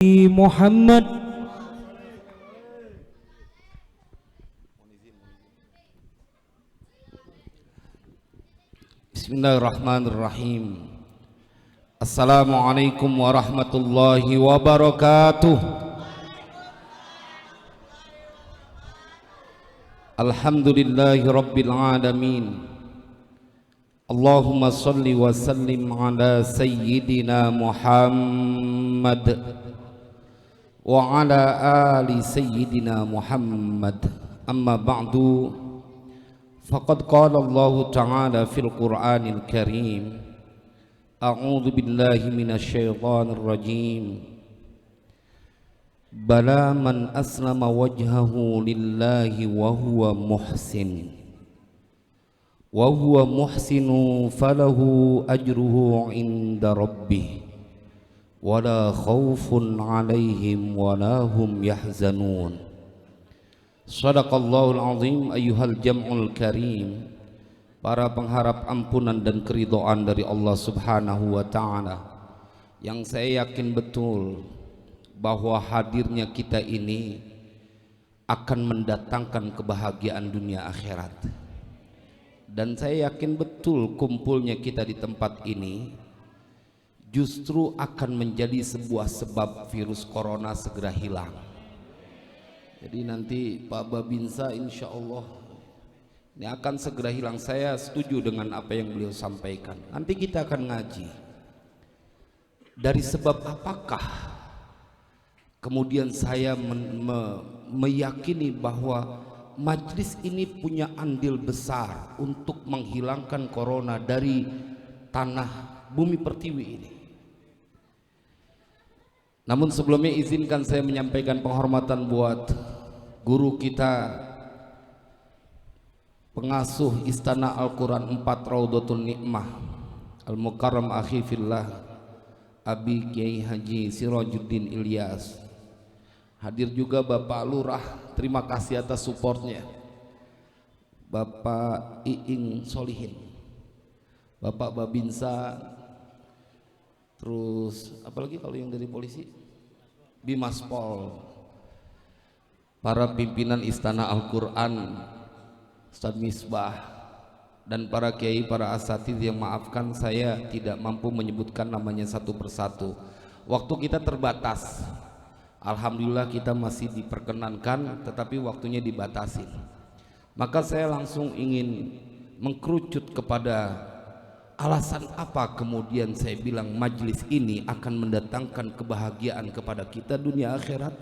Muhammad. Bismillahirrahmanirrahim. Assalamualaikum warahmatullahi wabarakatuh. Alhamdulillahi rabbil alamin. Allahumma salli wa sallim ala sayyidina Muhammad wa ala ali sayyidina Muhammad. Amma ba'du, faqad qala Allah ta'ala fil Qur'anil Karim, a'udzu billahi minasy syaithanir rajim. Bala man aslama wajhahu lillahi wa huwa muhsinu falahu ajruhu 'inda rabbih wala khaufun 'alaihim wala hum yahzanun. Shadaqallahul azim. Ayyuhal jam'ul karim, para pengharap ampunan dan keridhaan dari Allah Subhanahu wa ta'ala, yang saya yakin betul bahwa hadirnya kita ini akan mendatangkan kebahagiaan dunia akhirat. Dan saya yakin betul kumpulnya kita di tempat ini justru akan menjadi sebuah sebab virus corona segera hilang. Jadi nanti Pak Babinsa insya Allah ini akan segera hilang. Saya setuju dengan apa yang beliau sampaikan. Nanti kita akan ngaji dari sebab apakah kemudian saya meyakini bahwa majlis ini punya andil besar untuk menghilangkan corona dari tanah bumi pertiwi ini. Namun sebelumnya izinkan saya menyampaikan penghormatan buat guru kita, pengasuh Istana Al-Quran 4 Raudhatun Nikmah, Al-Mukarram Akhi Fillah, Abi Kiai Haji Sirajuddin Ilyas. Hadir juga Bapak Lurah, terima kasih atas supportnya. Bapak Iing Solihin, Bapak Babinsa, terus apalagi kalau yang dari polisi, Bimas Pol, para pimpinan Istana Al-Quran, Ustadz Misbah, dan para kiai, para asatidz yang maafkan saya tidak mampu menyebutkan namanya satu persatu. Waktu kita terbatas. Alhamdulillah kita masih diperkenankan, tetapi waktunya dibatasi. Maka saya langsung ingin mengkerucut kepada alasan apa kemudian saya bilang majlis ini akan mendatangkan kebahagiaan kepada kita dunia akhirat.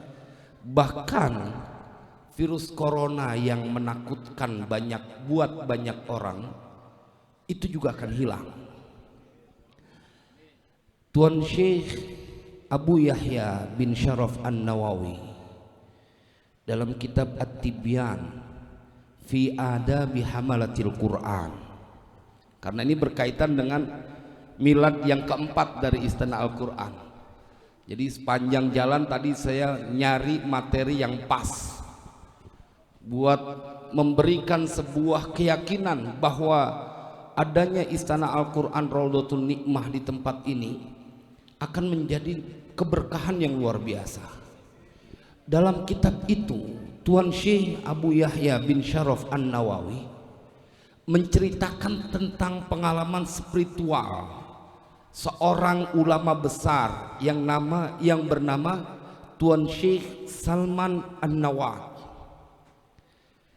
Bahkan virus corona yang menakutkan buat banyak orang itu juga akan hilang. Tuan Syekh Abu Yahya bin Syaraf An-Nawawi dalam kitab At-Tibyan fi Adabi Hamalatil Quran, karena ini berkaitan dengan milad yang keempat dari Istana Al-Quran. Jadi sepanjang jalan tadi saya nyari materi yang pas buat memberikan sebuah keyakinan bahwa adanya Istana Al-Quran Raudhatun Nikmah di tempat ini akan menjadi keberkahan yang luar biasa. Dalam kitab itu Tuan Syekh Abu Yahya bin Syaraf An-Nawawi menceritakan tentang pengalaman spiritual seorang ulama besar yang bernama Tuan Syekh Salman An-Nawad.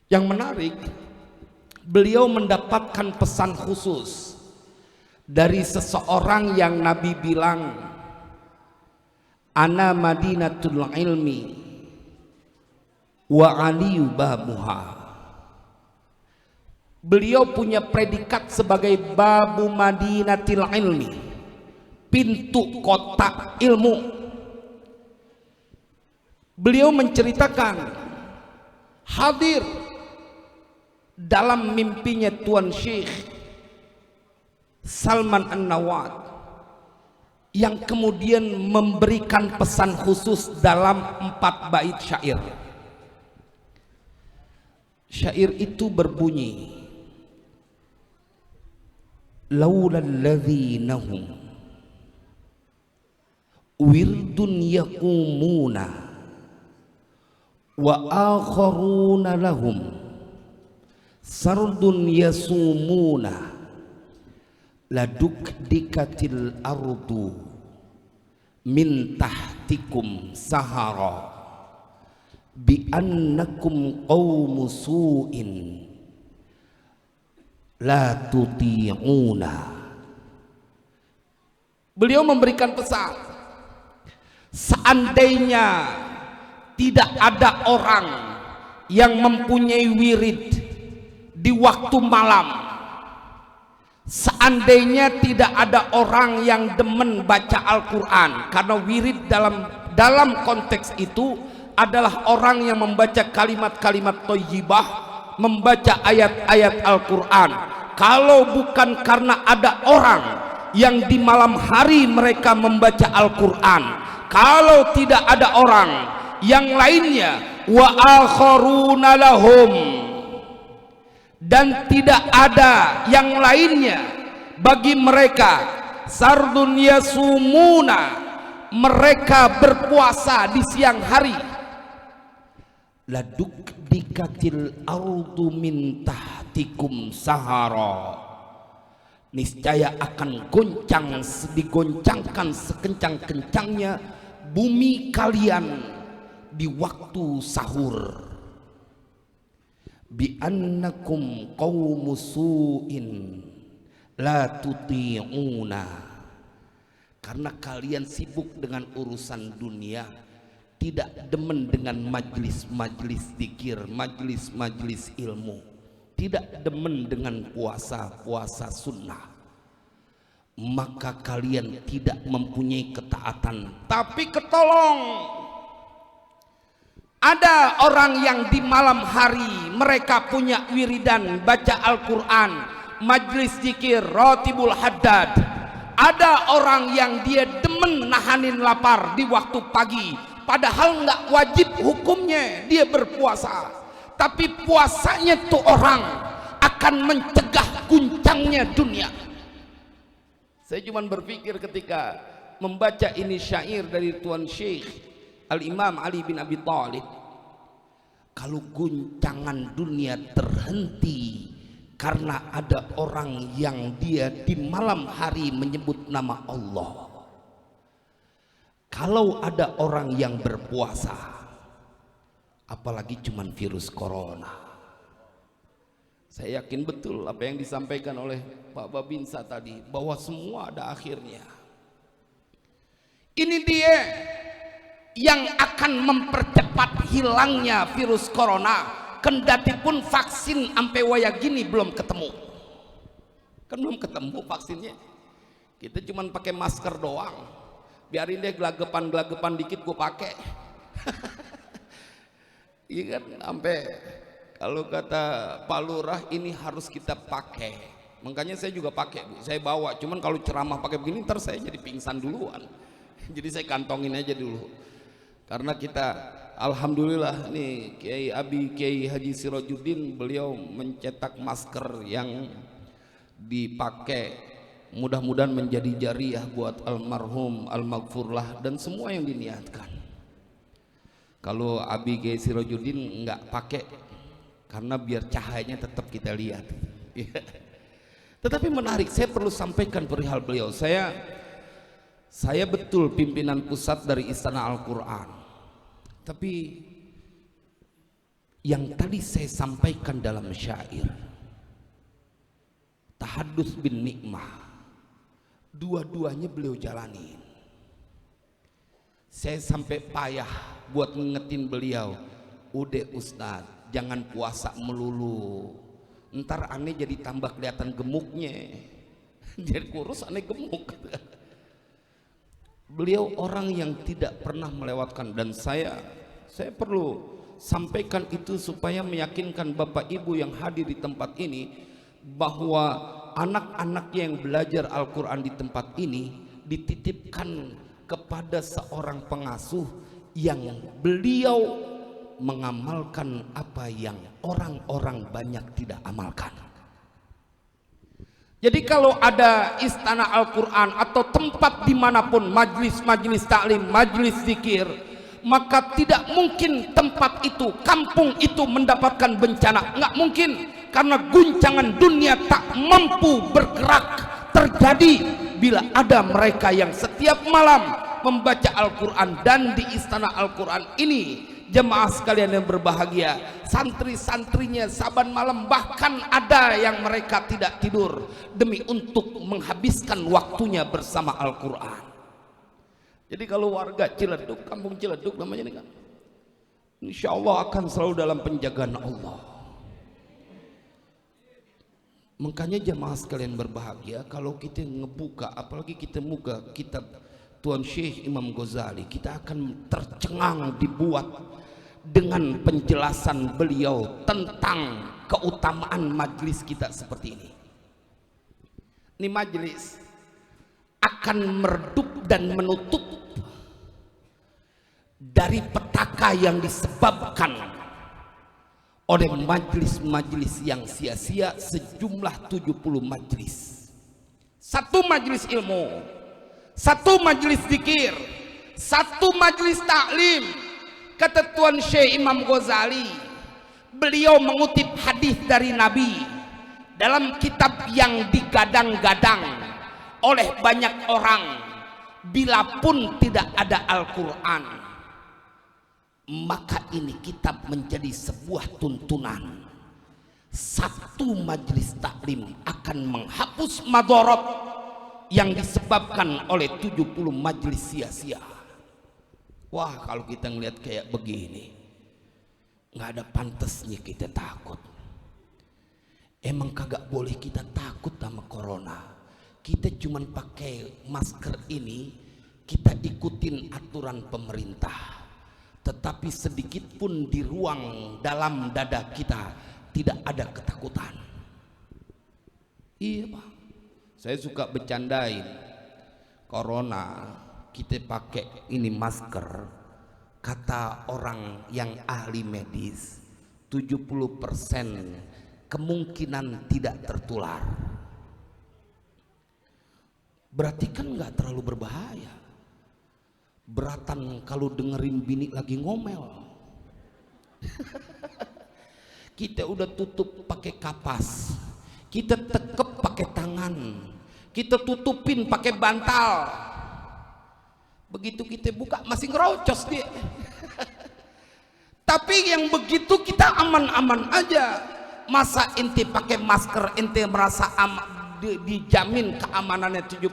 Yang menarik, beliau mendapatkan pesan khusus dari seseorang yang Nabi bilang, ana madinatul ilmi wa aliyu babuha. Beliau punya predikat sebagai babu madinatil ilmi, pintu kota ilmu. Beliau menceritakan hadir dalam mimpinya Tuan Syekh Salman An-Nawad yang kemudian memberikan pesan khusus dalam 4 bait syair. Syair itu berbunyi, laulal ladzina hum wirdun yaqumuna wa akharuna lahum sardun yasumuna laduk dikatil ardu min tahtikum sahara bi annakum qaumu su'in la tuti'una. Beliau memberikan pesan, seandainya tidak ada orang yang mempunyai wirid di waktu malam, seandainya tidak ada orang yang demen baca Al-Quran, karena wirid dalam konteks itu adalah orang yang membaca kalimat-kalimat thayyibah, membaca ayat-ayat Al-Quran. Kalau bukan karena ada orang yang di malam hari mereka membaca Al-Quran, kalau tidak ada orang yang lainnya, wa akharuna lahum, dan tidak ada yang lainnya bagi mereka, sardun yasumuna, mereka berpuasa di siang hari, laduk dikatil ardu min tahtikum sahara, niscaya akan digoncangkan sekencang-kencangnya bumi kalian di waktu sahur. Bi annakum qaumus su'in la tuti'una, karena kalian sibuk dengan urusan dunia, tidak demen dengan majlis-majlis zikir, majlis-majlis ilmu, tidak demen dengan puasa-puasa sunnah, maka kalian tidak mempunyai ketaatan. Tapi ketolong, ada orang yang di malam hari mereka punya wiridan baca Al-Quran, majlis zikir, rotibul haddad. Ada orang yang dia demen nahanin lapar di waktu pagi, padahal nggak wajib hukumnya dia berpuasa, tapi puasanya tuh orang akan mencegah guncangnya dunia. Saya cuma berpikir ketika membaca ini syair dari Tuan Syekh Al-Imam Ali bin Abi Thalib, kalau guncangan dunia terhenti karena ada orang yang dia di malam hari menyebut nama Allah, kalau ada orang yang berpuasa, apalagi cuman virus corona. Saya yakin betul apa yang disampaikan oleh Pak Babinsa tadi, bahwa semua ada akhirnya. Ini dia yang akan mempercepat hilangnya virus corona, kendati pun vaksin sampai waya gini belum ketemu. Kan belum ketemu vaksinnya. Kita cuman pakai masker doang. Biarin deh gelagapan dikit gue pakai. Iya kan, sampai kalau kata Pak Lurah ini harus kita pakai. Makanya saya juga pakai, Bu. Saya bawa, cuman kalau ceramah pakai begini ntar saya jadi pingsan duluan. Jadi saya kantongin aja dulu. Karena kita alhamdulillah nih Kiai Haji Sirajuddin, beliau mencetak masker yang dipakai, mudah-mudahan menjadi jariah buat almarhum, almaghfurlah, dan semua yang diniatkan. Kalau Abi Kiai Sirajuddin nggak pakai karena biar cahayanya tetap kita lihat. Tetapi menarik, saya perlu sampaikan perihal beliau. Saya betul pimpinan pusat dari Istana Al-Quran, tapi yang tadi saya sampaikan dalam syair Tahadduts bin Nikmah, dua-duanya beliau jalani. Saya sampai payah buat ngingetin beliau, udah Ustaz, jangan puasa melulu, ntar aneh jadi tambah kelihatan gemuknya. Jadi kurus aneh gemuk. Beliau orang yang tidak pernah melewatkan, dan saya perlu sampaikan itu supaya meyakinkan Bapak Ibu yang hadir di tempat ini bahwa anak-anak yang belajar Al-Quran di tempat ini dititipkan kepada seorang pengasuh yang beliau mengamalkan apa yang orang-orang banyak tidak amalkan. Jadi kalau ada istana Al-Quran atau tempat dimanapun majlis-majlis taklim, majlis zikir, maka tidak mungkin tempat itu, kampung itu mendapatkan bencana. Nggak mungkin, karena guncangan dunia tak mampu bergerak terjadi bila ada mereka yang setiap malam membaca Al-Quran. Dan di istana Al-Quran ini, jemaah sekalian yang berbahagia, santri-santrinya saban malam, bahkan ada yang mereka tidak tidur demi untuk menghabiskan waktunya bersama Al-Quran. Jadi kalau warga Ciledug, kampung Ciledug namanya ini kan, insya Allah akan selalu dalam penjagaan Allah. Makanya jemaah sekalian berbahagia, kalau kita ngebuka, apalagi kita buka kitab Tuan Syekh Imam Ghazali, kita akan tercengang dibuat dengan penjelasan beliau tentang keutamaan majlis kita seperti ini. Ini majlis akan meredup dan menutup dari petaka yang disebabkan oleh majlis-majlis yang sia-sia, sejumlah 70 majlis. Satu majlis ilmu, satu majlis zikir, satu majlis taklim. Kata Tuan Syekh Imam Ghazali, beliau mengutip hadis dari Nabi dalam kitab yang digadang-gadang oleh banyak orang, bila pun tidak ada Al-Quran, maka ini kitab menjadi sebuah tuntunan. Satu majlis taklim akan menghapus madharat yang disebabkan oleh 70 majlis sia-sia. Wah, kalau kita ngelihat kayak begini, nggak ada pantasnya kita takut. Emang kagak boleh kita takut sama corona. Kita cuman pakai masker ini, kita ikutin aturan pemerintah. Tetapi sedikit pun di ruang dalam dada kita tidak ada ketakutan. Iya Pak, saya suka bercandain corona, kita pakai ini masker, kata orang yang ahli medis 70% kemungkinan tidak tertular. Berarti kan nggak terlalu berbahaya. Beratan kalau dengerin bini lagi ngomel. Kita udah tutup pakai kapas, kita tekep pakai tangan, kita tutupin pakai bantal. Begitu kita buka masih ngerocos dia. Tapi yang begitu kita aman-aman aja. Masa ente pakai masker ente merasa dijamin keamanannya 70%,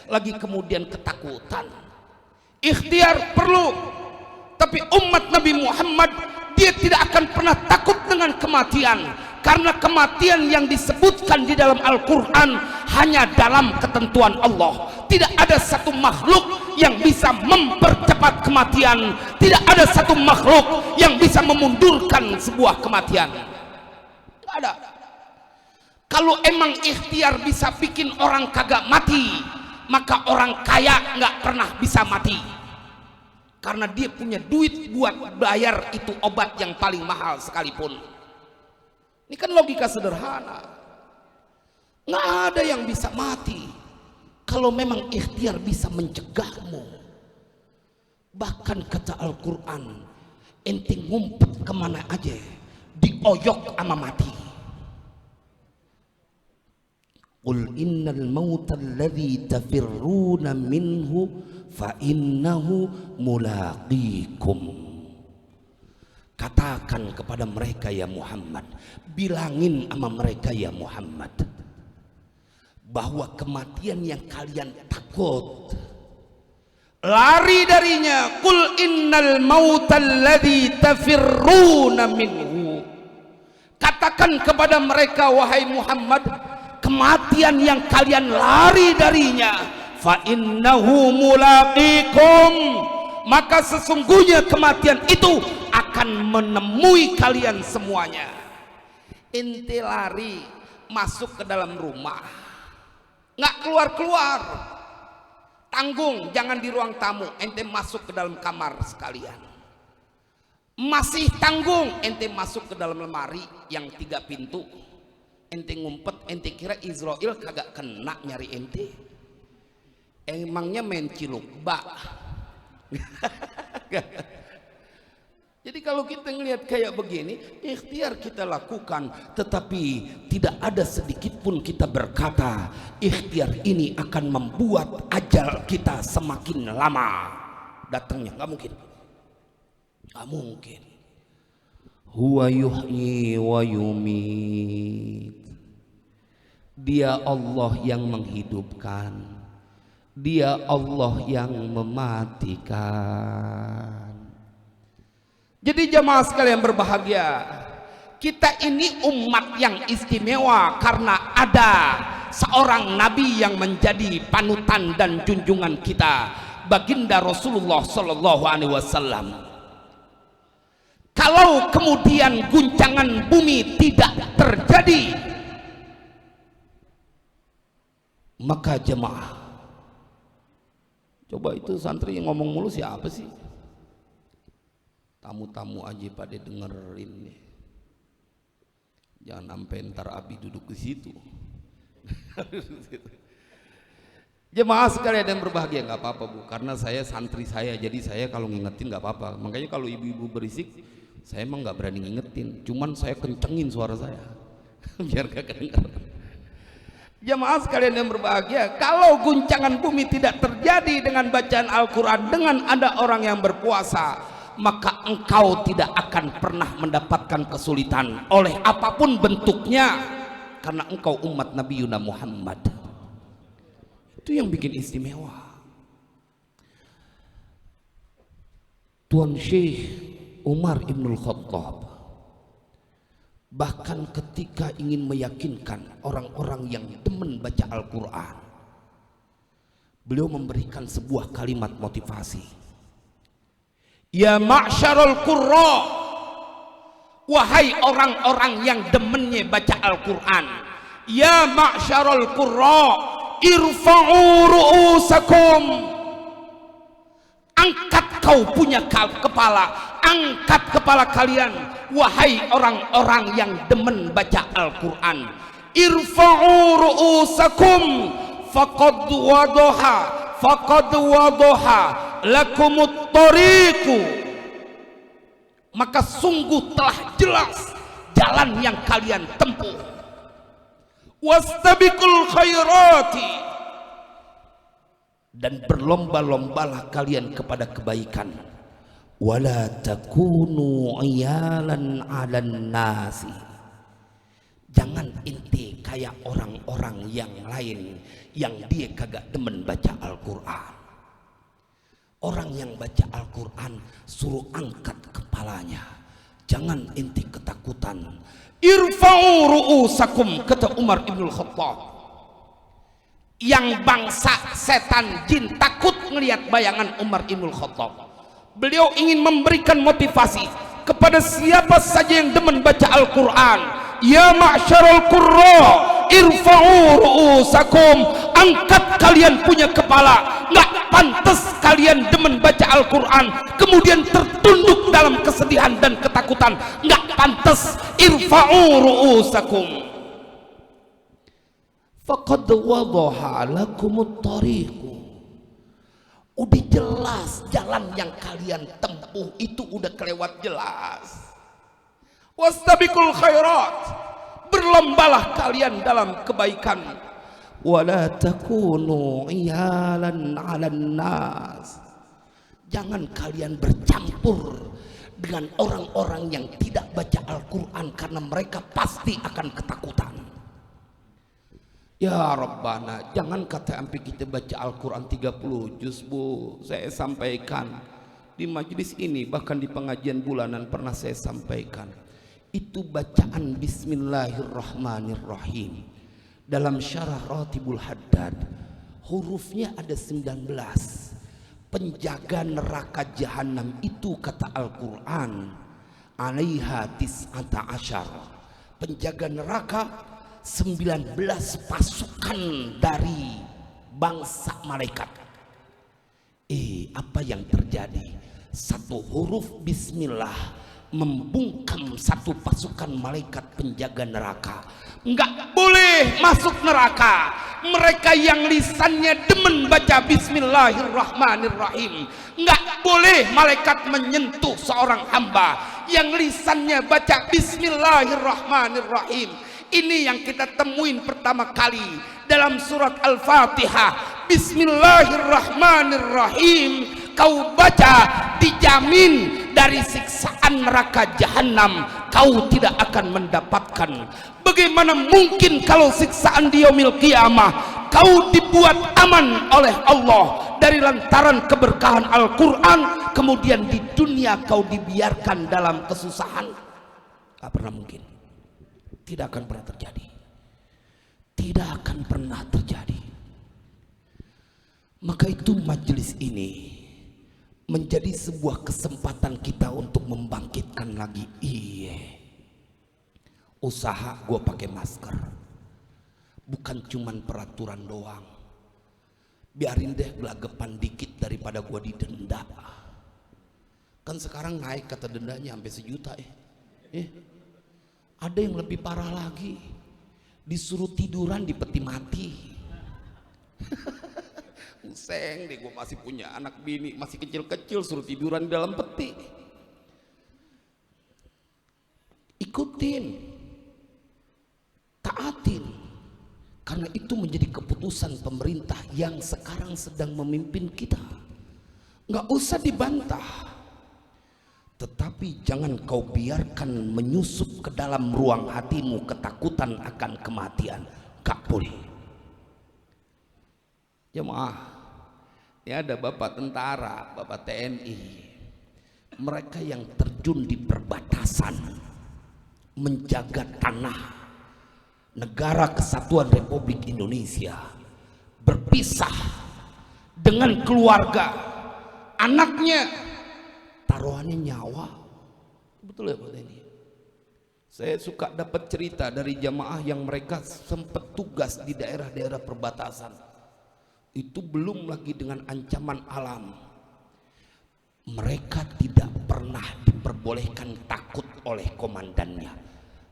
lagi kemudian ketakutan. Ikhtiar perlu, tapi umat Nabi Muhammad dia tidak akan pernah takut dengan kematian, karena kematian yang disebutkan di dalam Al-Quran hanya dalam ketentuan Allah. Tidak ada satu makhluk yang bisa mempercepat kematian, tidak ada satu makhluk yang bisa memundurkan sebuah kematian. Tidak ada. Kalau emang ikhtiar bisa bikin orang kagak mati, maka orang kaya nggak pernah bisa mati, karena dia punya duit buat bayar itu obat yang paling mahal sekalipun. Ini kan logika sederhana. Nggak ada yang bisa mati kalau memang ikhtiar bisa mencegahmu. Bahkan kata Al-Quran, ente ngumpet kemana aja dioyok sama mati. Qul innal mauta alladhi tafirruna minhu fa innahu mulaqikum. Katakan kepada mereka ya Muhammad, bilangin sama mereka ya Muhammad, bahwa kematian yang kalian takut lari darinya, qul innal mauta alladhi tafirruna minhu. Katakan kepada mereka wahai Muhammad, kematian yang kalian lari darinya, fa innahu mulaqikum, maka sesungguhnya kematian itu akan menemui kalian semuanya. Ente lari masuk ke dalam rumah, nggak keluar-keluar, tanggung jangan di ruang tamu, ente masuk ke dalam kamar sekalian. Masih tanggung ente masuk ke dalam lemari yang 3 pintu, ente ngumpet, ente kira Israel kagak kena nyari ente. Emangnya main ciluk bak. Jadi kalau kita ngelihat kayak begini, ikhtiar kita lakukan, tetapi tidak ada sedikit pun kita berkata ikhtiar ini akan membuat ajal kita semakin lama datangnya. Nggak mungkin, nggak mungkin. Huwa yuhyi wa yumit. Dia Allah yang menghidupkan, Dia Allah yang mematikan. Jadi jamaah sekalian berbahagia, kita ini umat yang istimewa karena ada seorang nabi yang menjadi panutan dan junjungan kita, baginda Rasulullah sallallahu alaihi wasallam. Kalau kemudian guncangan bumi tidak terjadi, maka jemaah, coba itu santri yang ngomong mulu siapa sih? Tamu-tamu aja pada dengerin nih. Jangan sampai ntar Abi duduk di situ. Jemaah sekalian yang berbahagia, nggak apa-apa Bu, karena saya santri saya, jadi saya kalau ngingetin nggak apa-apa. Makanya kalau ibu-ibu berisik, saya emang nggak berani ngingetin, cuman saya kencengin suara saya biar gak kedengeran. Jemaah sekalian yang berbahagia, kalau guncangan bumi tidak terjadi dengan bacaan Al-Quran, dengan ada orang yang berpuasa, maka engkau tidak akan pernah mendapatkan kesulitan oleh apapun bentuknya, karena engkau umat Nabi Yuna Muhammad. Itu yang bikin istimewa. Tuan Syekh Umar Ibnul Khattab bahkan ketika ingin meyakinkan orang-orang yang demen baca Al-Quran, beliau memberikan sebuah kalimat motivasi. Ya ma'syarul qurra, wahai orang-orang yang demennya baca Al-Quran, ya ma'syarul qurra, irfa'u ru'usakum, angkat kau punya kepala, angkat kepala kalian, wahai orang-orang yang demen baca Al-Quran. Irfa'u ru'usakum faqad wadoha lakumut tariqu, maka sungguh telah jelas jalan yang kalian tempuh. Wastabiqul khairati, dan berlomba-lombalah kalian kepada kebaikan. Wala takunu iyalan 'alan nasi, jangan inti kayak orang-orang yang lain yang dia kagak demen baca Al-Quran. Orang yang baca Al-Quran suruh angkat kepalanya, jangan inti ketakutan. Irfa'u ru'usakum, kata Umar Ibnul Khattab. Yang bangsa setan jin takut ngelihat bayangan Umar Ibnul Khattab. Beliau ingin memberikan motivasi kepada siapa saja yang demen baca Al-Quran. Ya ma'syarul qurra, irfa'u ru'usakum, angkat kalian punya kepala. Nggak pantas kalian demen baca Al-Quran kemudian tertunduk dalam kesedihan dan ketakutan. Nggak pantas. Irfa'u ru'usakum faqad wadaha lakumut tariqu, udah jelas jalan yang kalian tempuh itu udah kelewat jelas. Wastabiqul khairat, berlombalah kalian dalam kebaikan. Wala takunu iyalan 'alan nas, jangan kalian bercampur dengan orang-orang yang tidak baca Al-Quran karena mereka pasti akan ketakutan. Ya Rabbana, jangan kata sampai kita baca Al-Quran 30 juz Bu. Saya sampaikan di majelis ini, bahkan di pengajian bulanan pernah saya sampaikan, itu bacaan Bismillahirrahmanirrahim dalam syarah Ratibul Haddad, hurufnya ada 19. Penjaga neraka jahanam itu, kata Al-Quran, 'alaiha tis'ata asyar, penjaga neraka 19 pasukan dari bangsa malaikat. Apa yang terjadi? Satu huruf bismillah membungkam satu pasukan malaikat penjaga neraka. Enggak boleh masuk neraka mereka yang lisannya demen baca bismillahirrahmanirrahim. Enggak boleh malaikat menyentuh seorang hamba yang lisannya baca bismillahirrahmanirrahim. Ini yang kita temuin pertama kali dalam surat Al-Fatihah. Bismillahirrahmanirrahim kau baca, dijamin dari siksaan neraka jahanam kau tidak akan mendapatkan. Bagaimana mungkin kalau siksaan di yaumil qiyamah kau dibuat aman oleh Allah dari lantaran keberkahan Al-Quran, kemudian di dunia kau dibiarkan dalam kesusahan? Tak pernah mungkin. Tidak akan pernah terjadi. Tidak akan pernah terjadi. Maka itu majelis ini menjadi sebuah kesempatan kita untuk membangkitkan lagi. Usaha gue pakai masker, bukan cuman peraturan doang. Biarin deh gelagapan dikit daripada gue didenda. Kan sekarang naik kata dendanya sampai 1 juta. Ada yang lebih parah lagi, disuruh tiduran di peti mati. Useng deh, gue masih punya anak bini masih kecil-kecil, suruh tiduran di dalam peti. Ikutin, taatin, karena itu menjadi keputusan pemerintah yang sekarang sedang memimpin kita. Nggak usah dibantah, tetapi jangan kau biarkan menyusup ke dalam ruang hatimu ketakutan akan kematian. Gak boleh. Jemaah, ini ada bapak tentara, bapak TNI, mereka yang terjun di perbatasan menjaga tanah negara kesatuan Republik Indonesia, berpisah dengan keluarga, anaknya, taruhannya nyawa. Betul ya Pak TNI? Saya suka dapat cerita dari jamaah yang mereka sempat tugas di daerah-daerah perbatasan. Itu belum lagi dengan ancaman alam. Mereka tidak pernah diperbolehkan takut oleh komandannya.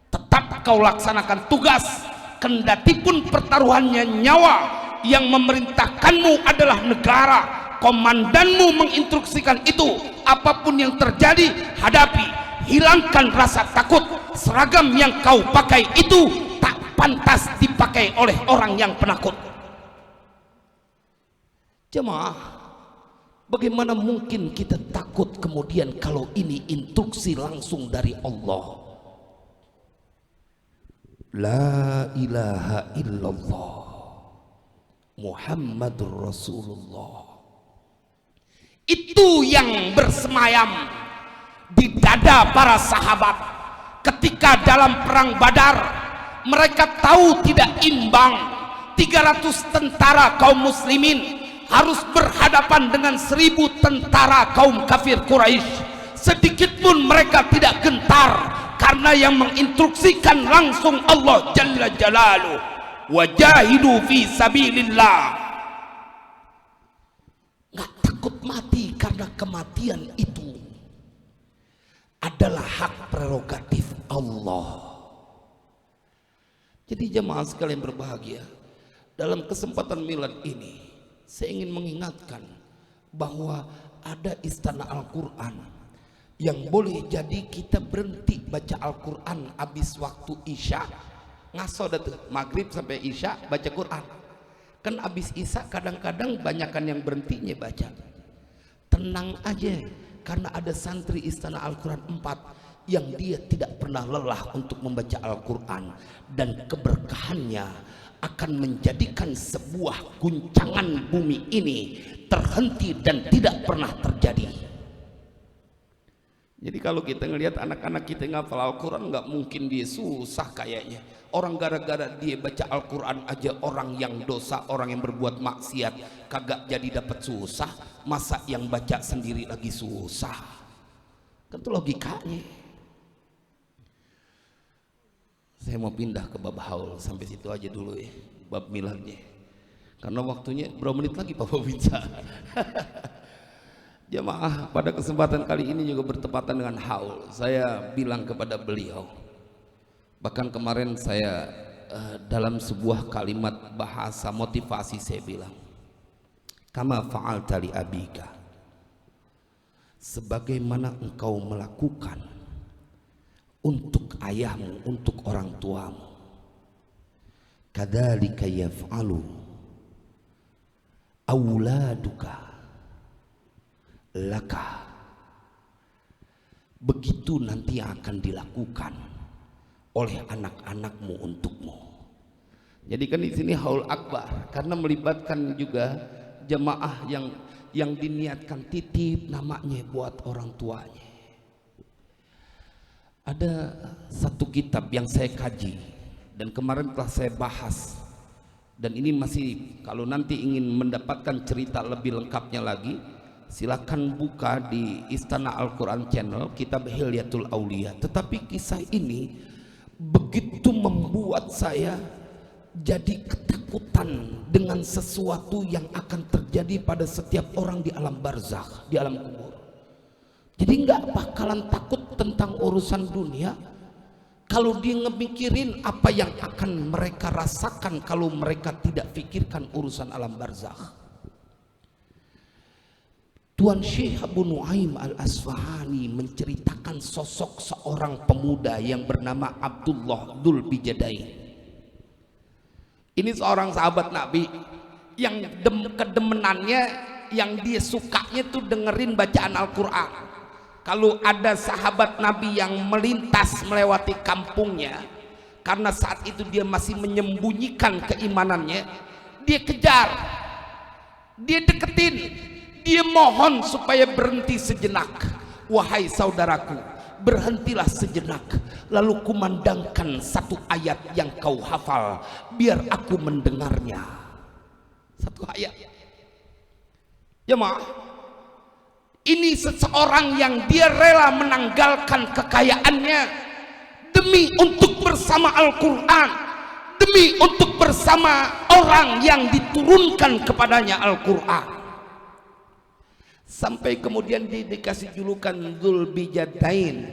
Tetap kau laksanakan tugas, kendatipun pertaruhannya nyawa. Yang memerintahkanmu adalah negara. Komandanmu menginstruksikan itu. Apapun yang terjadi, hadapi. Hilangkan rasa takut. Seragam yang kau pakai itu tak pantas dipakai oleh orang yang penakut. Jemaah, bagaimana mungkin kita takut kemudian kalau ini instruksi langsung dari Allah? La ilaha illallah Muhammadur Rasulullah. Itu yang bersemayam di dada para sahabat ketika dalam perang Badar. Mereka tahu tidak imbang 300 tentara kaum muslimin harus berhadapan dengan 1000 tentara kaum kafir Quraisy. Sedikit pun mereka tidak gentar, karena yang menginstruksikan langsung Allah Jalla Jalaluh. Wajahidu fi sabilillah. Nggak takut mati, karena kematian itu adalah hak prerogatif Allah. Jadi jemaah sekalian berbahagia, dalam kesempatan milad ini saya ingin mengingatkan bahwa ada istana Al-Quran yang boleh jadi kita berhenti baca Al-Quran habis waktu Isya. Ngaso dah tuh, maghrib sampai Isya baca Quran. Kan habis Isya kadang-kadang banyakan yang berhentinya baca. Tenang aja, karena ada santri istana Al-Quran 4 yang dia tidak pernah lelah untuk membaca Al-Quran, dan keberkahannya akan menjadikan sebuah guncangan bumi ini terhenti dan tidak pernah terjadi. Jadi kalau kita ngelihat anak-anak kita ngafal Al-Quran, nggak mungkin dia susah kayaknya. Orang gara-gara dia baca Al-Quran aja, orang yang dosa, orang yang berbuat maksiat kagak jadi dapat susah, masa yang baca sendiri lagi susah? Kan itu logikanya. Saya mau pindah ke bab haul, sampai situ aja dulu ya, bab miladnya. Karena waktunya berapa menit lagi Pak Babinsa? Jamaah, pada kesempatan kali ini juga bertepatan dengan haul. Saya bilang kepada beliau, bahkan kemarin saya dalam sebuah kalimat bahasa motivasi saya bilang, kama fa'alta li abika, sebagaimana engkau melakukan untuk ayahmu, untuk orang tuamu, kadzalika yaf'alu auladuka laka, begitu nanti akan dilakukan oleh anak-anakmu untukmu. Jadi kan di sini haul akbar karena melibatkan juga jamaah yang diniatkan titip namanya buat orang tuanya. Ada satu kitab yang saya kaji dan kemarin telah saya bahas, dan ini masih, kalau nanti ingin mendapatkan cerita lebih lengkapnya lagi, silakan buka di Istana Al-Quran Channel kitab Hilyatul Aulia. Tetapi kisah ini begitu membuat saya jadi ketakutan dengan sesuatu yang akan terjadi pada setiap orang di alam barzakh, di alam kubur. Jadi nggak bakalan takut tentang urusan dunia kalau dia ngemikirin apa yang akan mereka rasakan kalau mereka tidak pikirkan urusan alam barzakh. Tuan Syekh Abu Nuaim Al-Asfahani menceritakan sosok seorang pemuda yang bernama Abdullah Dzul Bijadain. Ini seorang sahabat Nabi yang kedemenannya, yang dia sukanya tuh dengerin bacaan Al-Quran. Kalau ada sahabat Nabi yang melintas melewati kampungnya, karena saat itu dia masih menyembunyikan keimanannya, dia kejar, dia deketin, dia mohon supaya berhenti sejenak. Wahai saudaraku, berhentilah sejenak, lalu kumandangkan satu ayat yang kau hafal, biar aku mendengarnya. Satu ayat. Jemaah, ini seseorang yang dia rela menanggalkan kekayaannya demi untuk bersama Al-Quran, demi untuk bersama orang yang diturunkan kepadanya Al-Quran. Sampai kemudian dia dikasih julukan Dzul Bijadain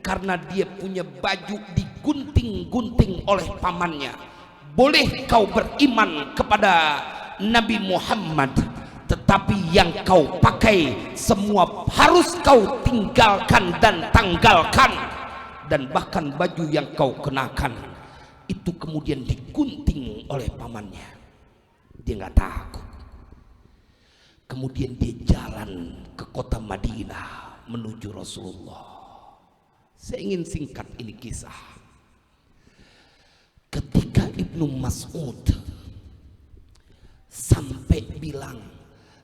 karena dia punya baju digunting-gunting oleh pamannya. Boleh kau beriman kepada Nabi Muhammad, tetapi yang kau pakai semua harus kau tinggalkan dan tanggalkan, dan bahkan baju yang kau kenakan itu kemudian digunting oleh pamannya. Dia nggak takut. Kemudian dia jalan ke kota Madinah menuju Rasulullah. Saya ingin singkat ini kisah. Ketika Ibnu Mas'ud sampai bilang,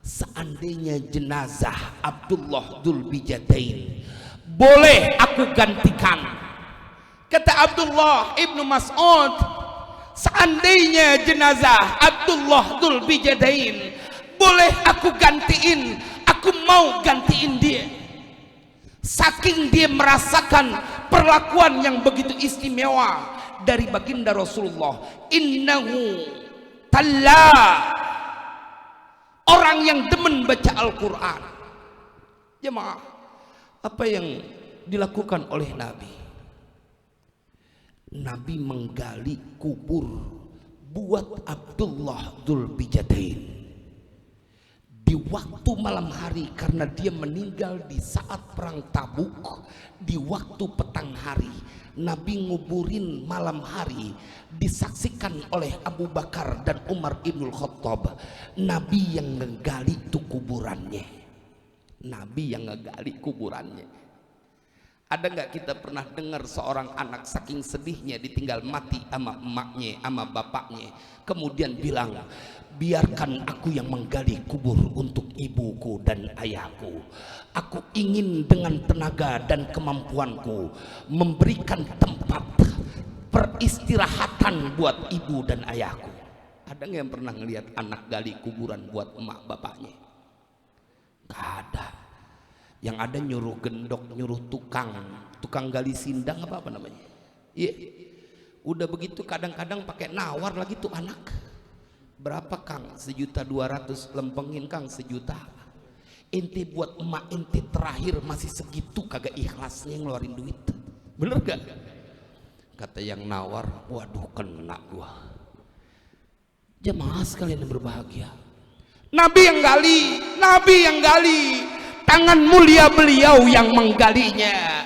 seandainya jenazah Abdullah Dzul Bijadain boleh aku gantikan. Kata Abdullah Ibnu Mas'ud, seandainya jenazah Abdullah Dzul Bijadain boleh aku gantiin, aku mau gantiin dia. Saking dia merasakan perlakuan yang begitu istimewa dari baginda Rasulullah. Innahu talla, orang yang demen baca Al-Quran. Jemaah, apa yang dilakukan oleh Nabi? Nabi menggali kubur buat Abdullah Dzul Bijadain di waktu malam hari, karena dia meninggal di saat perang Tabuk. Di waktu petang hari Nabi nguburin malam hari, disaksikan oleh Abu Bakar dan Umar Ibnul Khattab. Nabi yang ngegali itu kuburannya, Nabi yang ngegali kuburannya. Ada nggak kita pernah dengar seorang anak saking sedihnya ditinggal mati sama emaknya, sama bapaknya, kemudian bilang, biarkan aku yang menggali kubur untuk ibuku dan ayahku. Aku ingin dengan tenaga dan kemampuanku memberikan tempat peristirahatan buat ibu dan ayahku. Ada nggak yang pernah ngelihat anak gali kuburan buat emak bapaknya? Gak ada. Yang ada nyuruh gendok, nyuruh tukang gali sindang apa namanya? Iya. Udah begitu kadang-kadang pakai nawar lagi tuh anak. Berapa Kang? 1.200.000. Lempengin Kang 1 juta. Ente buat emak ente terakhir masih segitu kagak ikhlasnya ngeluarin duit, bener gak? Kata yang nawar, waduh kena gua. Jemaah sekalian yang berbahagia, Nabi yang gali, tangan mulia beliau yang menggalinya.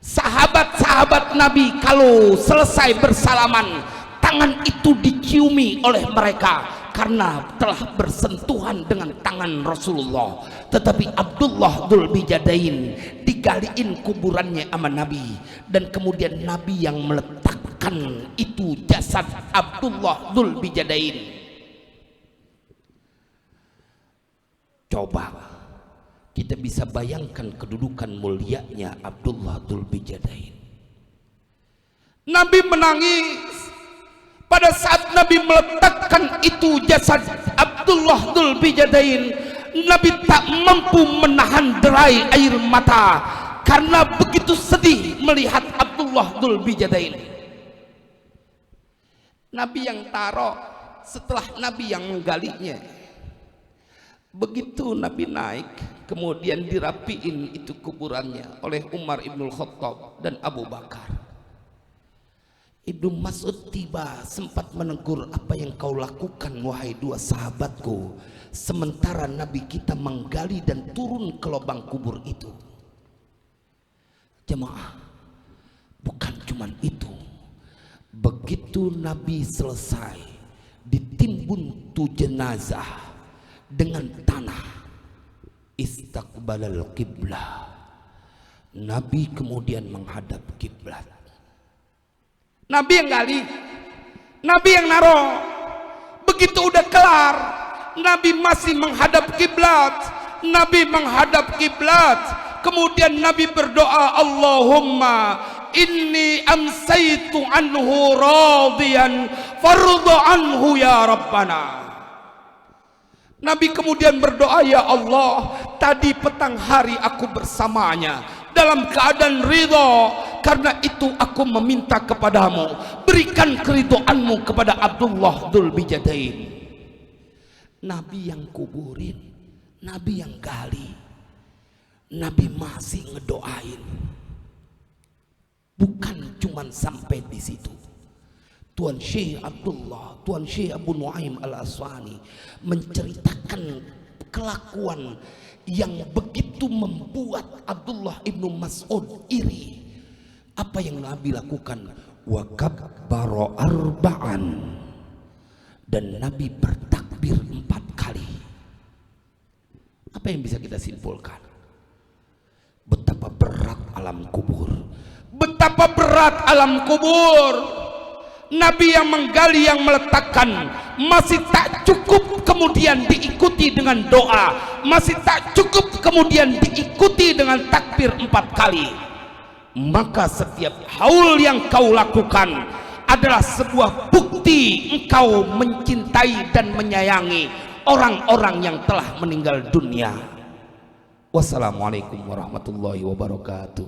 Sahabat-sahabat Nabi kalau selesai bersalaman, tangan itu diciumi oleh mereka karena telah bersentuhan dengan tangan Rasulullah. Tetapi Abdullah Dzulbijadain digaliin kuburannya sama Nabi, dan kemudian Nabi yang meletakkan itu jasad Abdullah Dzulbijadain. Coba kita bisa bayangkan kedudukan mulianya Abdullah Dzulbijadain. Nabi menangis pada saat Nabi meletakkan itu jasad Abdullah Dzulbijadain. Nabi tak mampu menahan derai air mata karena begitu sedih melihat Abdullah Dzulbijadain. Nabi yang taruh setelah Nabi yang menggalinya. Begitu Nabi naik, kemudian dirapiin itu kuburannya oleh Umar Ibnul Khattab dan Abu Bakar. Ibnu Mas'ud tiba sempat menegur, apa yang kau lakukan wahai dua sahabatku, sementara Nabi kita menggali dan turun ke lubang kubur itu. Jemaah, bukan cuman itu. Begitu Nabi selesai, ditimbun tu jenazah dengan tanah, istaqbalal qiblah. Nabi kemudian menghadap kiblat. Nabi yang gali, Nabi yang naruh. Begitu udah kelar, Nabi masih menghadap kiblat. Nabi menghadap kiblat. Kemudian Nabi berdoa, Allahumma inni amsaitu anhu radiyan fardu anhu ya Rabbana. Nabi kemudian berdoa, ya Allah, tadi petang hari aku bersamanya dalam keadaan ridho, karena itu aku meminta kepadamu, berikan keridhoanmu kepada Abdullah Dzulbijadain. Nabi yang kuburin, Nabi yang gali, Nabi masih ngedoain. Bukan cuman sampai di situ. Tuan Syekh Abdullah, Tuan Syekh Abu Nuaim Al-Aswani menceritakan kelakuan yang begitu membuat Abdullah ibnu Mas'ud iri. Apa yang Nabi lakukan? Wa kabbara arba'an, dan Nabi bertakbir 4 kali. Apa yang bisa kita simpulkan? Betapa berat alam kubur, betapa berat alam kubur. Nabi yang menggali, yang meletakkan, masih tak cukup kemudian diikuti dengan doa, masih tak cukup kemudian diikuti dengan takbir 4 kali. Maka setiap haul yang kau lakukan adalah sebuah bukti engkau mencintai dan menyayangi orang-orang yang telah meninggal dunia. Wassalamualaikum warahmatullahi wabarakatuh.